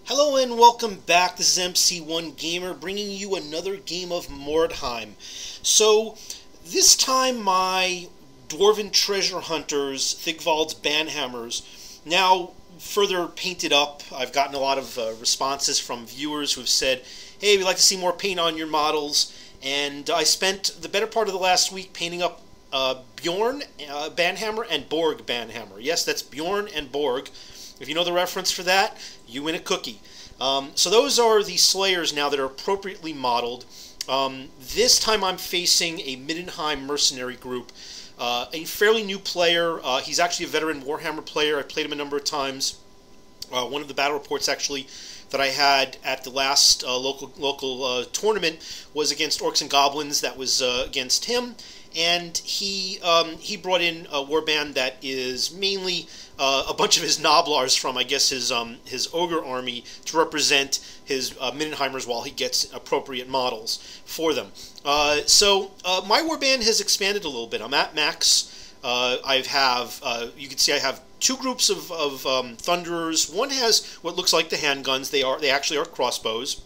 Hello and welcome back. This is MC1 Gamer bringing you another game of Mordheim. So this time my Dwarven treasure hunters, Thigvald's Banhammers, now further painted up. I've gotten a lot of responses from viewers who have said, hey, we'd like to see more paint on your models. And I spent the better part of the last week painting up Bjorn Banhammer and Borg Banhammer. Yes, that's Bjorn and Borg. If you know the reference for that, you win a cookie. So those are the Slayers now that are appropriately modeled. This time I'm facing a Middeheim mercenary group. A fairly new player. He's actually a veteran Warhammer player. I played him a number of times. One of the battle reports actually that I had at the last local tournament was against Orcs and Goblins. That was against him. And he brought in a warband that is mainly a bunch of his Noblars from, I guess, his Ogre army to represent his Middenheimers while he gets appropriate models for them. So my warband has expanded a little bit. I'm at max. I have, you can see I have two groups of Thunderers. One has what looks like the handguns. They actually are crossbows.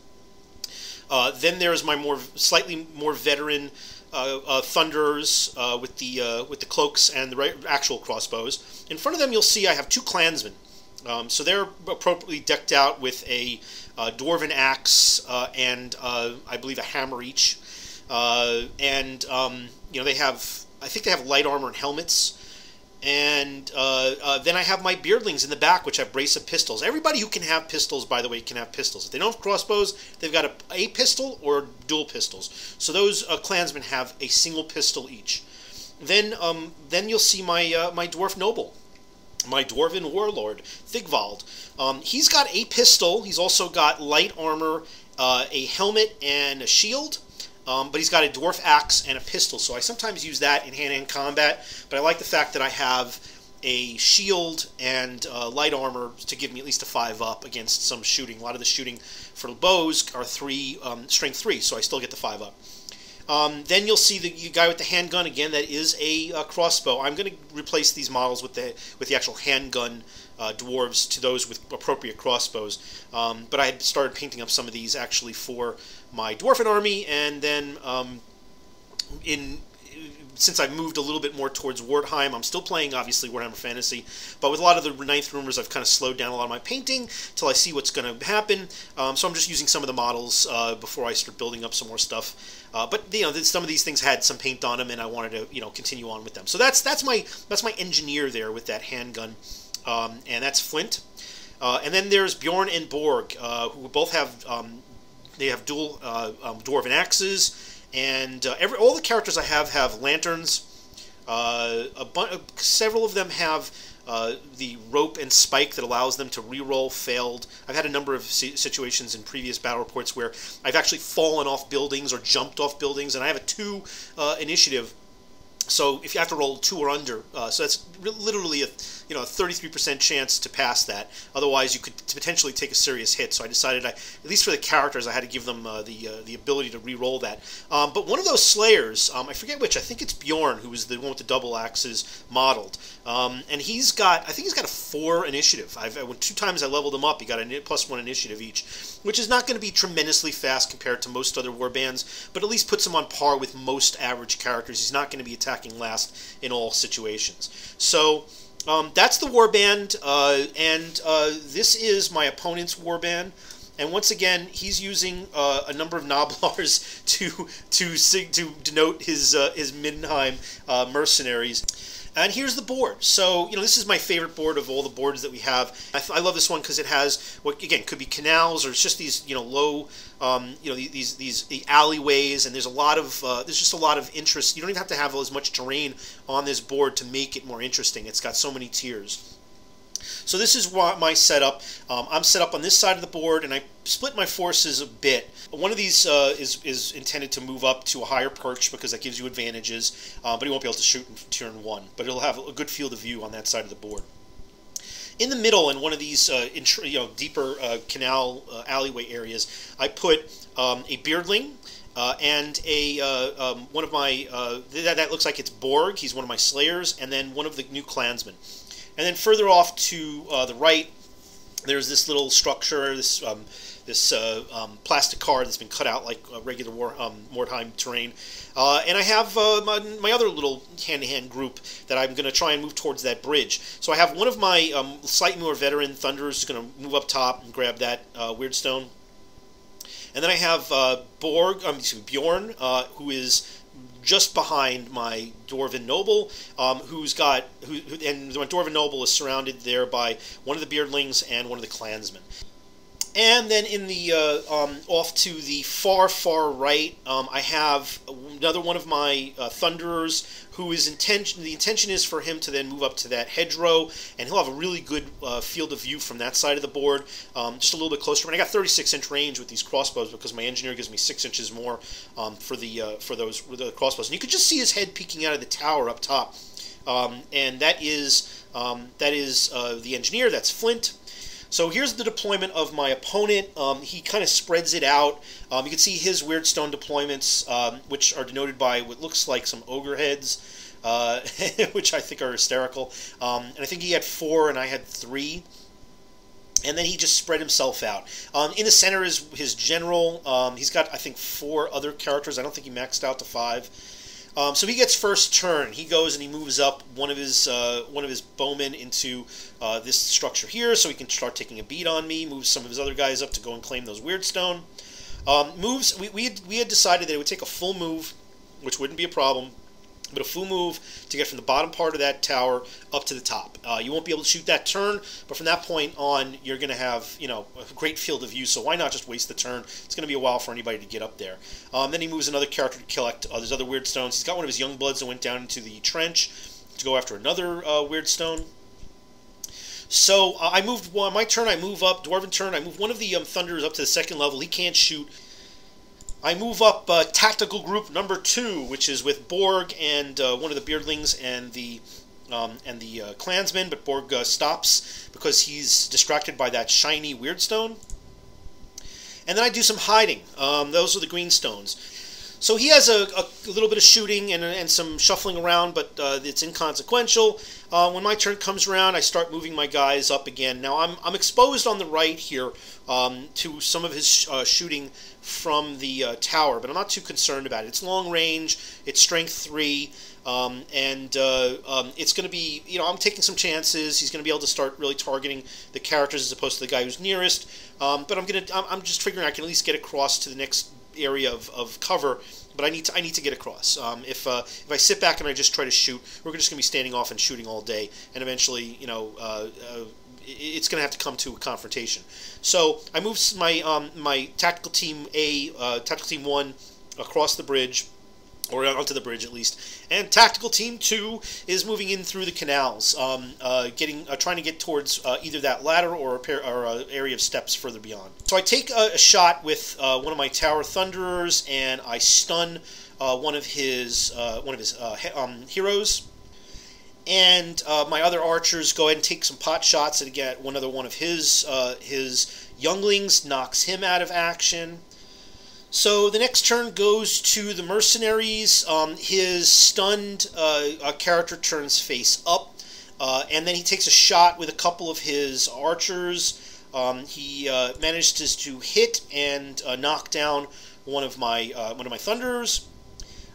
Then there's my slightly more veteran Thunderers with the cloaks and the actual crossbows. In front of them, you'll see I have two clansmen. So they're appropriately decked out with a dwarven axe and I believe a hammer each. You know, I think they have light armor and helmets. And then I have my beardlings in the back, which have brace of pistols. Everybody who can have pistols, by the way, can have pistols. If they don't have crossbows, they've got a pistol or dual pistols. So those clansmen have a single pistol each. Then you'll see my my dwarf noble, my dwarven warlord, Thigvald. He's got a pistol. He's also got light armor, a helmet, and a shield. But he's got a dwarf axe and a pistol, so I sometimes use that in hand-to-hand combat, but I like the fact that I have a shield and light armor to give me at least a 5-up against some shooting. A lot of the shooting for the bows are strength 3, so I still get the 5-up. Then you'll see the guy with the handgun again. That is a crossbow. I'm going to replace these models with the actual handgun dwarves to those with appropriate crossbows. But I had started painting up some of these actually for my dwarven army, and then since I've moved a little bit more towards Mordheim, I'm still playing, obviously, Warhammer Fantasy, but with a lot of the Ninth Rumors, I've kind of slowed down a lot of my painting till I see what's going to happen. So I'm just using some of the models before I start building up some more stuff. But you know, some of these things had some paint on them, and I wanted to continue on with them. So that's my engineer there with that handgun, and that's Flint. And then there's Bjorn and Borg, who both have they have dual dwarven axes. And all the characters I have lanterns. Several of them have the rope and spike that allows them to reroll failed. I've had a number of situations in previous battle reports where I've actually fallen off buildings or jumped off buildings, and I have a 2 initiative. So if you have to roll 2 or under, so that's literally a 33% chance to pass that. Otherwise, you could potentially take a serious hit. So I decided, at least for the characters, I had to give them the ability to re-roll that. But one of those Slayers, I forget which. I think it's Bjorn, who was the one with the double axes modeled, and I think he's got a 4 initiative. 2 times I leveled him up. He got a +1 initiative each, which is not going to be tremendously fast compared to most other warbands, but at least puts him on par with most average characters. He's not going to be attacking last in all situations. So that's the warband, and this is my opponent's warband. And once again, he's using a number of Noblars to denote his Middeheim mercenaries. And here's the board. So, this is my favorite board of all the boards that we have. I love this one because it has what, again, could be canals, or it's just these, low, these alleyways, and there's just a lot of interest. You don't even have to have as much terrain on this board to make it more interesting. It's got so many tiers. So this is my setup. I'm set up on this side of the board, and I split my forces a bit. One of these is intended to move up to a higher perch because that gives you advantages, but you won't be able to shoot in turn 1. But it'll have a good field of view on that side of the board. In the middle, in one of these deeper canal alleyway areas, I put a beardling. And one of my that looks like it's Borg. He's one of my Slayers, and then one of the new clansmen. And then further off to the right, there's this little structure, this plastic card that's been cut out like regular Mordheim terrain. And I have my other little hand-to-hand group that I'm going to try and move towards that bridge. So I have one of my slightly more veteran Thunderers going to move up top and grab that weird stone. And then I have Bjorn, who is just behind my Dwarven Noble, and my Dwarven Noble is surrounded there by one of the Beardlings and one of the Clansmen. And then in the off to the far right, I have another one of my Thunderers who is the intention is for him to then move up to that hedgerow, and he'll have a really good field of view from that side of the board, just a little bit closer. And I got 36-inch range with these crossbows because my engineer gives me 6 inches more for the crossbows. And you could just see his head peeking out of the tower up top, and that is the engineer. That's Flint. So here's the deployment of my opponent. He kind of spreads it out. You can see his weird stone deployments, which are denoted by what looks like some ogre heads, which I think are hysterical. And I think he had 4 and I had 3. And then he just spread himself out. In the center is his general. He's got, I think, 4 other characters. I don't think he maxed out to 5. So he gets first turn. He goes and he moves up one of his bowmen into this structure here, so he can start taking a beat on me. Moves some of his other guys up to go and claim those weird stone. Moves. We had decided that it would take a full move, which wouldn't be a problem, but a full move to get from the bottom part of that tower up to the top. You won't be able to shoot that turn, but from that point on, you're going to have a great field of view. So why not just waste the turn? It's going to be a while for anybody to get up there. Then he moves another character to collect those other weird stones. He's got one of his young bloods that went down into the trench to go after another weird stone. So I moved my turn. I move up Dwarven turn. I move one of the Thunderers up to the 2nd level. He can't shoot. I move up tactical group number 2, which is with Borg and one of the Beardlings and the Clansmen, but Borg stops because he's distracted by that shiny weird stone. And then I do some hiding. Those are the green stones. So he has a little bit of shooting and some shuffling around, but it's inconsequential. When my turn comes around, I start moving my guys up again. Now I'm exposed on the right here to some of his shooting from the tower, but I'm not too concerned about it. It's long range, it's strength 3, and it's going to be, I'm taking some chances. He's going to be able to start really targeting the characters as opposed to the guy who's nearest. But I'm just figuring I can at least get across to the next area of cover, but I need to get across. If I sit back and I just try to shoot, we're just going to be standing off and shooting all day, and eventually, it's going to have to come to a confrontation. So I move my tactical team tactical team 1 across the bridge, or onto the bridge at least, and tactical team 2 is moving in through the canals, trying to get towards either that ladder or a area of steps further beyond. So I take a shot with one of my Tower Thunderers, and I stun one of his heroes. And my other archers go ahead and take some pot shots and get one of his younglings, knocks him out of action. So the next turn goes to the mercenaries. His stunned character turns face up, and then he takes a shot with a couple of his archers. He manages to hit and knock down one of my Thunderers.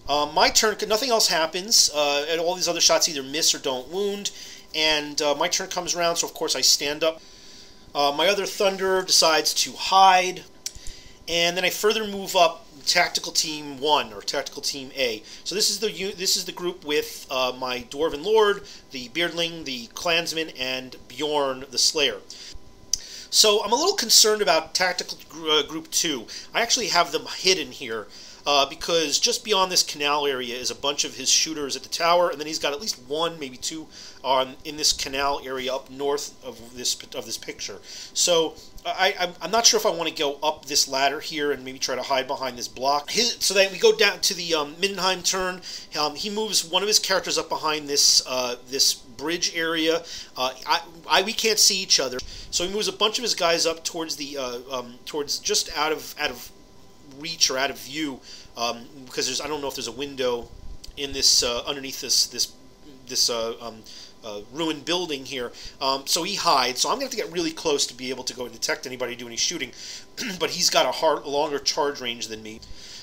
My turn, nothing else happens, and all these other shots either miss or don't wound, and my turn comes around, so of course I stand up. My other Thunderer decides to hide, and then I further move up Tactical Team 1, or Tactical Team A. So this is the group with my Dwarven Lord, the Beardling, the Clansman, and Bjorn the Slayer. So I'm a little concerned about Tactical Group 2. I actually have them hidden here, because just beyond this canal area is a bunch of his shooters at the tower, and then he's got at least 1, maybe 2, in this canal area up north of this picture. So I'm not sure if I want to go up this ladder here and maybe try to hide behind this block. So then we go down to the Middeheim turn. He moves one of his characters up behind this bridge area. We can't see each other, so he moves a bunch of his guys up towards the towards just out of reach or out of view, because I don't know if there's a window in this underneath this ruined building here. So he hides. So I'm going to have to get really close to be able to go and detect anybody do any shooting. But he's got a longer charge range than me.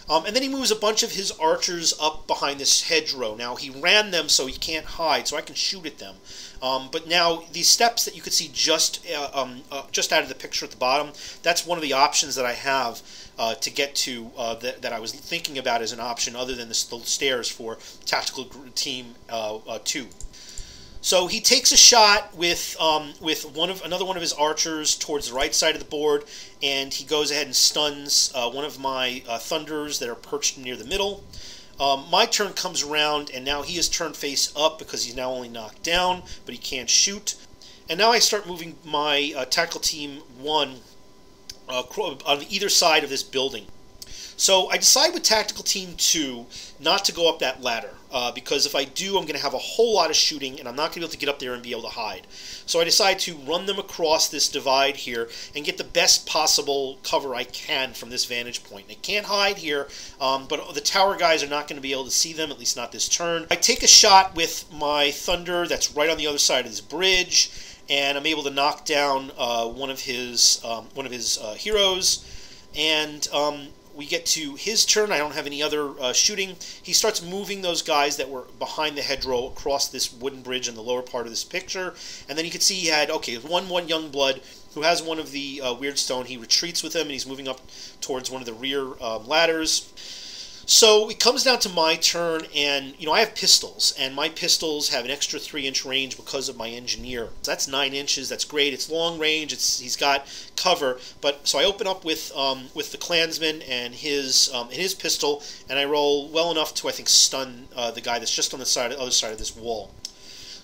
And then he moves a bunch of his archers up behind this hedgerow. Now, he ran them so he can't hide, so I can shoot at them. But now, these steps that you could see just out of the picture at the bottom, that's one of the options that I have to get to that I was thinking about as an option other than the stairs for Tactical Team 2. So he takes a shot with another one of his archers towards the right side of the board, and he goes ahead and stuns one of my thunders that are perched near the middle. My turn comes around, and now he is turned face up because he's now only knocked down, but he can't shoot. And now I start moving my Tactical Team 1 on either side of this building. So I decide with Tactical Team 2 not to go up that ladder, because if I do, I'm going to have a whole lot of shooting, and I'm not going to be able to get up there and be able to hide. So I decide to run them across this divide here and get the best possible cover I can from this vantage point. They can't hide here, but the tower guys are not going to be able to see them, at least not this turn. I take a shot with my thunder that's right on the other side of this bridge, and I'm able to knock down one of his heroes, and we get to his turn. I don't have any other shooting. He starts moving those guys that were behind the hedgerow across this wooden bridge in the lower part of this picture. And then you can see he had, okay, one young blood who has one of the weird stone. He retreats with him, and he's moving up towards one of the rear ladders. So it comes down to my turn, and I have pistols, and my pistols have an extra 3-inch range because of my engineer. So that's 9 inches. That's great. It's long range. He's got cover. But so I open up with the clansman and his pistol, and I roll well enough to, I think, stun the guy that's just on the other side of this wall.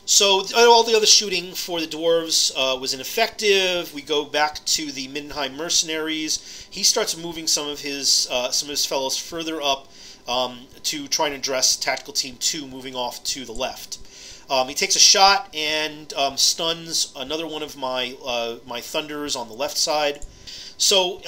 So all the other shooting for the dwarves was ineffective. We go back to the Middeheim mercenaries. He starts moving some of his fellows further up to try and address Tactical Team 2 moving off to the left. He takes a shot and stuns another one of my thunders on the left side. So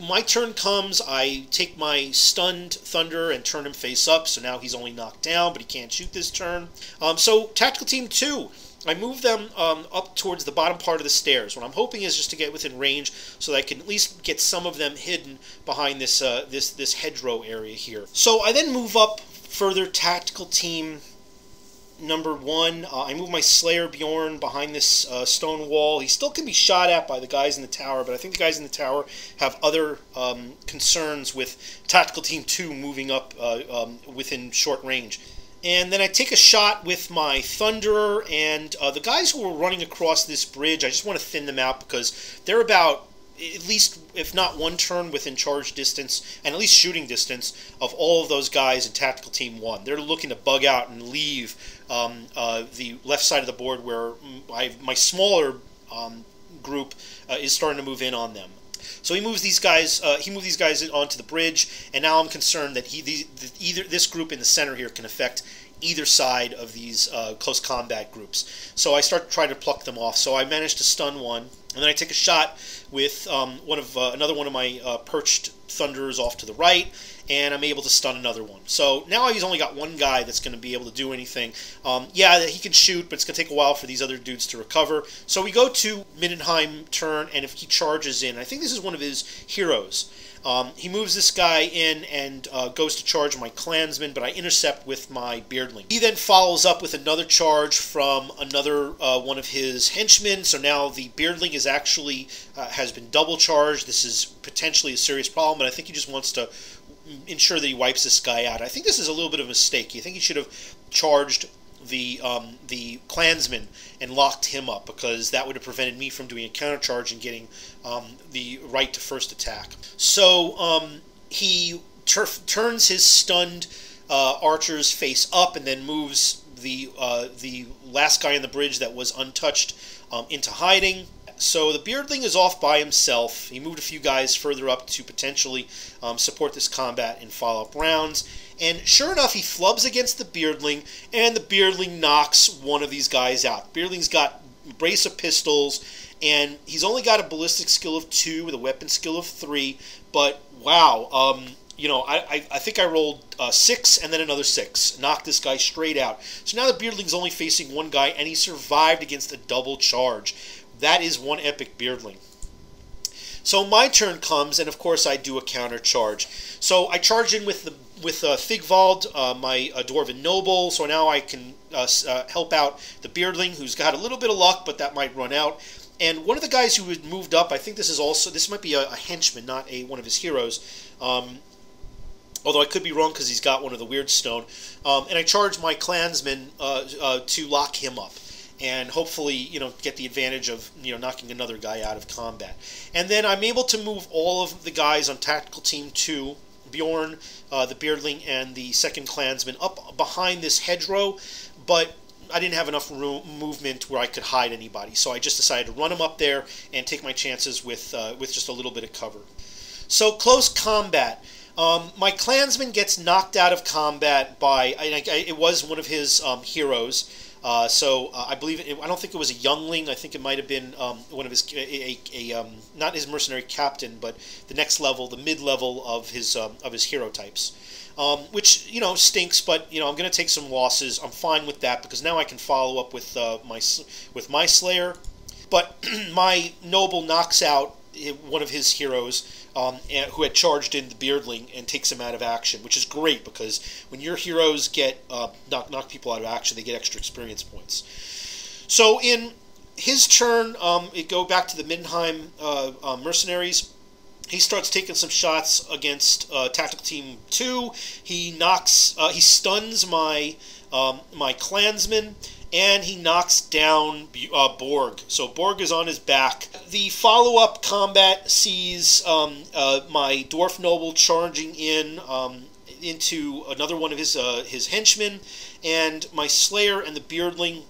my turn comes, I take my stunned thunder and turn him face up, so now he's only knocked down, but he can't shoot this turn. So Tactical Team 2, I move them up towards the bottom part of the stairs. What I'm hoping is just to get within range so that I can at least get some of them hidden behind this this hedgerow area here. So I then move up further, Tactical Team number 1. I move my Slayer Bjorn behind this stone wall. He still can be shot at by the guys in the tower, but I think the guys in the tower have other concerns with Tactical Team 2 moving up within short range. And then I take a shot with my Thunderer, and the guys who are running across this bridge, I just want to thin them out because they're about, at least, if not one turn within charge distance, and at least shooting distance, of all of those guys in Tactical Team 1. They're looking to bug out and leave the left side of the board where my smaller group is starting to move in on them. So he moves these guys. Onto the bridge, and now I'm concerned that either this group in the center here can affect either side of these close combat groups. So I start trying to pluck them off. So I manage to stun one, and then I take a shot with another one of my perched thunderers off to the right, and I'm able to stun another one. So now he's only got one guy that's going to be able to do anything. Yeah, he can shoot, but it's going to take a while for these other dudes to recover. So we go to Middeheim turn, and if he charges in, I think this is one of his heroes. He moves this guy in and goes to charge my clansman, but I intercept with my beardling. He then follows up with another charge from another one of his henchmen, so now the beardling is actually has been double charged. This is potentially a serious problem, but I think he just wants to ensure that he wipes this guy out. I think this is a little bit of a mistake. You think he should have charged the clansman and locked him up, because that would have prevented me from doing a countercharge and getting the right to first attack. So he turns his stunned archers face up and then moves the last guy on the bridge that was untouched into hiding. So the beardling is off by himself. He moved a few guys further up to potentially support this combat in follow-up rounds. And sure enough, he flubs against the beardling, and the beardling knocks one of these guys out. Beardling's got a brace of pistols, and he's only got a ballistic skill of 2 with a weapon skill of 3. But wow, I think I rolled 6 and then another 6. Knocked this guy straight out. So now the Beardling's only facing one guy, and he survived against a double charge. That is one epic Beardling. So my turn comes, and of course I do a counter charge. So I charge in with Thigvald, my Dwarven Noble, so now I can help out the Beardling, who's got a little bit of luck, but that might run out. And one of the guys who had moved up, I think this might be a henchman, not one of his heroes. Although I could be wrong because he's got one of the weird stone. And I charge my clansman to lock him up. And hopefully, get the advantage of, knocking another guy out of combat. And then I'm able to move all of the guys on Tactical Team 2, Bjorn, the Beardling, and the second clansman, up behind this hedgerow, but I didn't have enough movement where I could hide anybody. So I just decided to run them up there and take my chances with just a little bit of cover. So, close combat. My clansman gets knocked out of combat by, it was one of his heroes. I believe I don't think it was a youngling. I think it might have been one of his not his mercenary captain, but the next level, the mid-level of his hero types, which stinks. But I'm going to take some losses. I'm fine with that because now I can follow up with my Slayer. But my noble knocks out one of his heroes who had charged in the Beardling and takes him out of action, which is great because when your heroes get knock people out of action, they get extra experience points. So in his turn, it go back to the Middeheim mercenaries. He starts taking some shots against Tactical Team 2. He stuns my clansman, and he knocks down Borg. So Borg is on his back. The follow-up combat sees my Dwarf Noble charging into another one of his henchmen, and my Slayer and the Beardling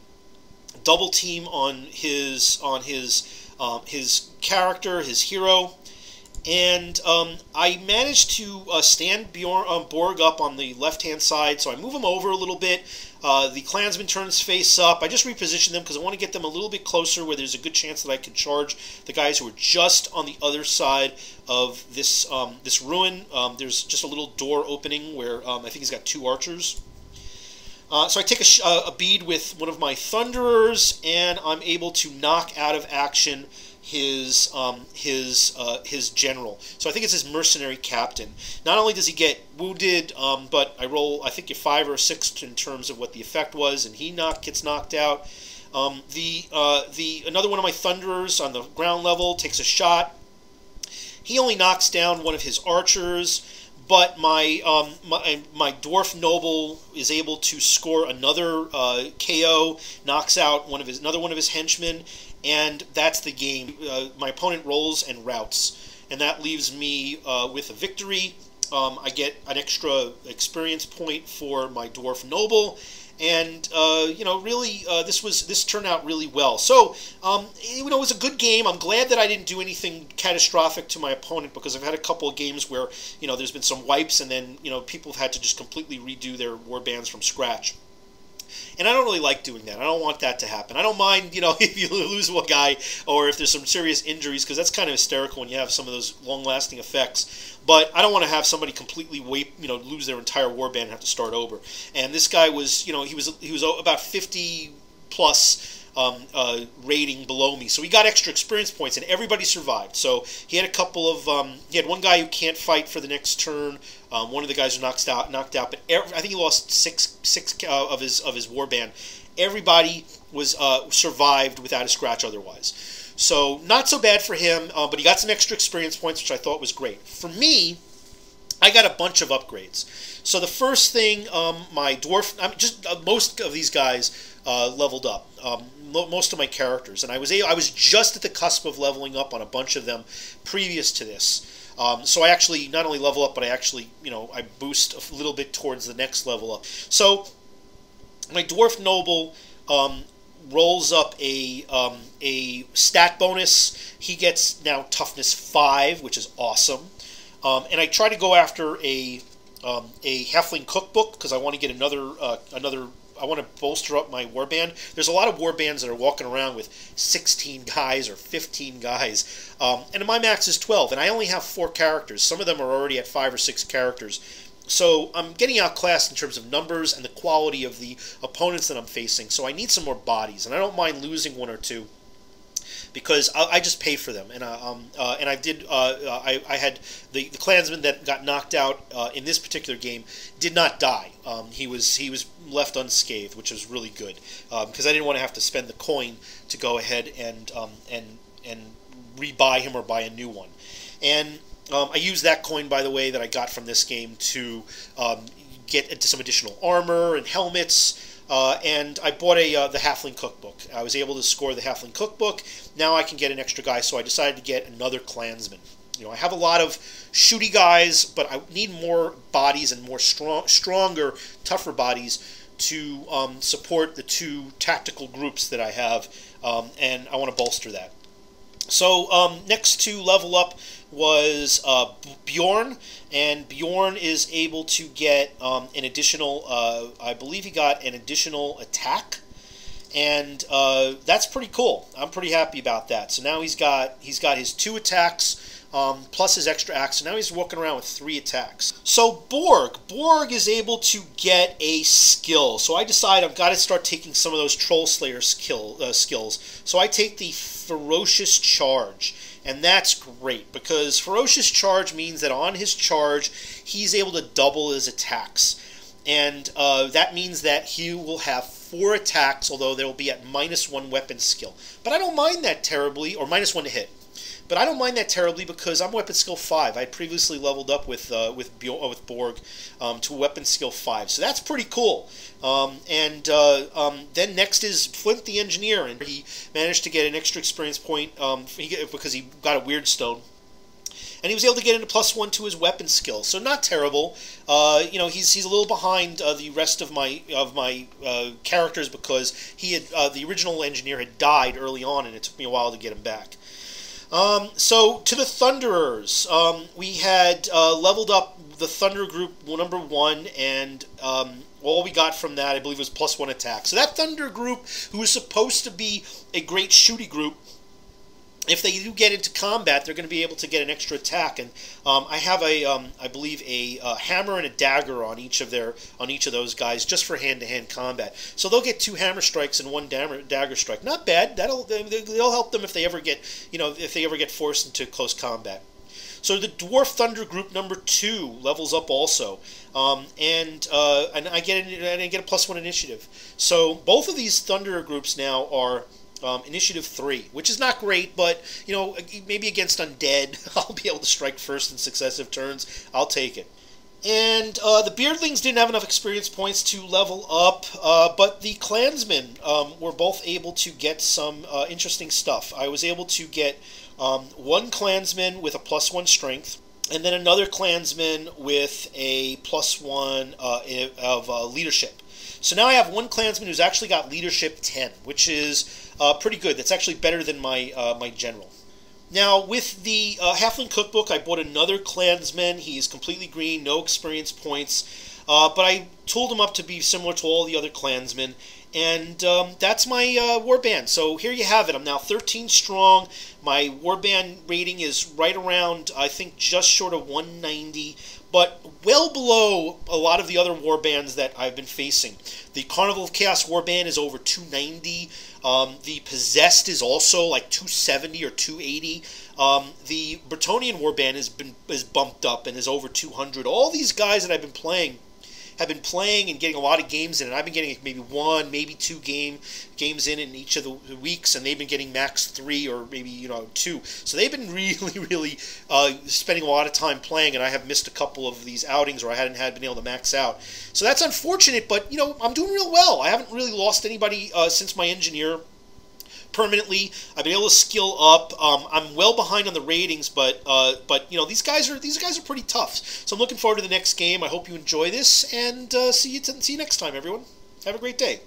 double team on his character, his hero. And I managed to stand Borg up on the left-hand side, so I move him over a little bit. The clansman turns face up. I just reposition them because I want to get them a little bit closer where there's a good chance that I can charge the guys who are just on the other side of this this ruin. There's just a little door opening where I think he's got 2 archers. So I take a bead with one of my Thunderers, and I'm able to knock out of action his general. So I think it's his mercenary captain. Not only does he get wounded, but I roll, I think, a 5 or a 6 in terms of what the effect was, and he gets knocked out. Another one of my Thunderers on the ground level takes a shot. He only knocks down one of his archers, but my Dwarf Noble is able to score another KO, knocks out another one of his henchmen, and that's the game. My opponent rolls and routs, and that leaves me with a victory. I get an extra experience point for my Dwarf Noble, and really, this turned out really well. So, it was a good game. I'm glad that I didn't do anything catastrophic to my opponent, because I've had a couple of games where there's been some wipes, and then people have had to just completely redo their warbands from scratch. And I don't really like doing that. I don't want that to happen. I don't mind, if you lose one guy or if there's some serious injuries, because that's kind of hysterical when you have some of those long-lasting effects. But I don't want to have somebody completely lose their entire warband and have to start over. And this guy was, he was about 50 plus rating below me, so he got extra experience points, and everybody survived. So he had a couple of he had one guy who can't fight for the next turn. One of the guys who knocked out, but I think he lost six of his warband. Everybody was survived without a scratch otherwise. So not so bad for him, but he got some extra experience points, which I thought was great. For me, I got a bunch of upgrades. So the first thing, my dwarf, most of these guys leveled up. Most of my characters, and I was just at the cusp of leveling up on a bunch of them previous to this. So I actually not only level up, but I actually I boost a little bit towards the next level up. So my Dwarf Noble rolls up a stat bonus. He gets now Toughness 5, which is awesome. And I try to go after a Halfling cookbook because I want to get another to bolster up my warband. There's a lot of warbands that are walking around with 16 guys or 15 guys, and my max is 12, and I only have 4 characters. Some of them are already at 5 or 6 characters. So I'm getting outclassed in terms of numbers and the quality of the opponents that I'm facing. So I need some more bodies, and I don't mind losing 1 or 2. Because I just pay for them, and I did. I had the clansman that got knocked out in this particular game did not die. He was left unscathed, which was really good because I didn't want to have to spend the coin to go ahead and rebuy him or buy a new one. And I used that coin, by the way, that I got from this game to get into some additional armor and helmets. And I bought the Halfling Cookbook. I was able to score the Halfling Cookbook. Now I can get an extra guy, so I decided to get another clansman. I have a lot of shooty guys, but I need more bodies and more stronger, tougher bodies to support the 2 tactical groups that I have, and I want to bolster that. So next to level up was Bjorn, and Bjorn is able to get an additional, I believe he got an additional attack, and that's pretty cool. I'm pretty happy about that. So now he's got his 2 attacks plus his extra axe, so now he's walking around with 3 attacks. So Borg is able to get a skill. So I decide I've got to start taking some of those Troll Slayer skills. So I take the Ferocious Charge. And that's great, because Ferocious Charge means that on his charge, he's able to double his attacks. And that means that he will have 4 attacks, although they will be at -1 weapon skill. But I don't mind that terribly, or -1 to hit. But I don't mind that terribly because I'm weapon skill 5. I previously leveled up with Borg to weapon skill 5, so that's pretty cool. Then next is Flint the Engineer, and he managed to get an extra experience point because he got a Weird Stone. And he was able to get into +1 to his weapon skill, so not terrible. He's a little behind the rest of my characters because he had the original engineer had died early on, and it took me a while to get him back. So to the Thunderers, we had leveled up the Thunder Group number 1, and all we got from that, I believe, was +1 attack. So that Thunder Group, who was supposed to be a great shooty group, if they do get into combat, they're going to be able to get an extra attack. And I have I believe, a hammer and a dagger on each of those guys, just for hand-to-hand combat. So they'll get 2 hammer strikes and 1 dagger strike. Not bad. They'll help them if they ever get forced into close combat. So the Dwarf Thunder Group number 2 levels up also, and I get a +1 initiative. So both of these Thunder groups now are initiative 3, which is not great, but maybe against undead, I'll be able to strike first in successive turns. I'll take it. And the Beardlings didn't have enough experience points to level up, but the Clansmen were both able to get some interesting stuff. I was able to get 1 Clansman with a +1 strength, and then another Clansman with a +1 of leadership. So now I have 1 Clansman who's actually got leadership 10, which is pretty good. That's actually better than my general. Now, with the Halfling Cookbook, I bought another Clansman. He's completely green, no experience points, but I tooled him up to be similar to all the other Clansmen, and that's my warband. So here you have it. I'm now 13 strong. My warband rating is right around, I think, just short of 190, but well below a lot of the other warbands that I've been facing. The Carnival of Chaos warband is over 290. The Possessed is also like 270 or 280. The Bretonnian warband is bumped up and is over 200. All these guys that I've been playing have been playing and getting a lot of games in, and I've been getting maybe 1, maybe 2 games in each of the weeks, and they've been getting max 3 or maybe 2. So they've been really spending a lot of time playing, and I have missed a couple of these outings, or I hadn't been able to max out. So that's unfortunate, but I'm doing real well. I haven't really lost anybody since my engineer permanently. I've been able to skill up. I'm well behind on the ratings, but these guys are pretty tough. So I'm looking forward to the next game. I hope you enjoy this, and see you next time, everyone. Have a great day.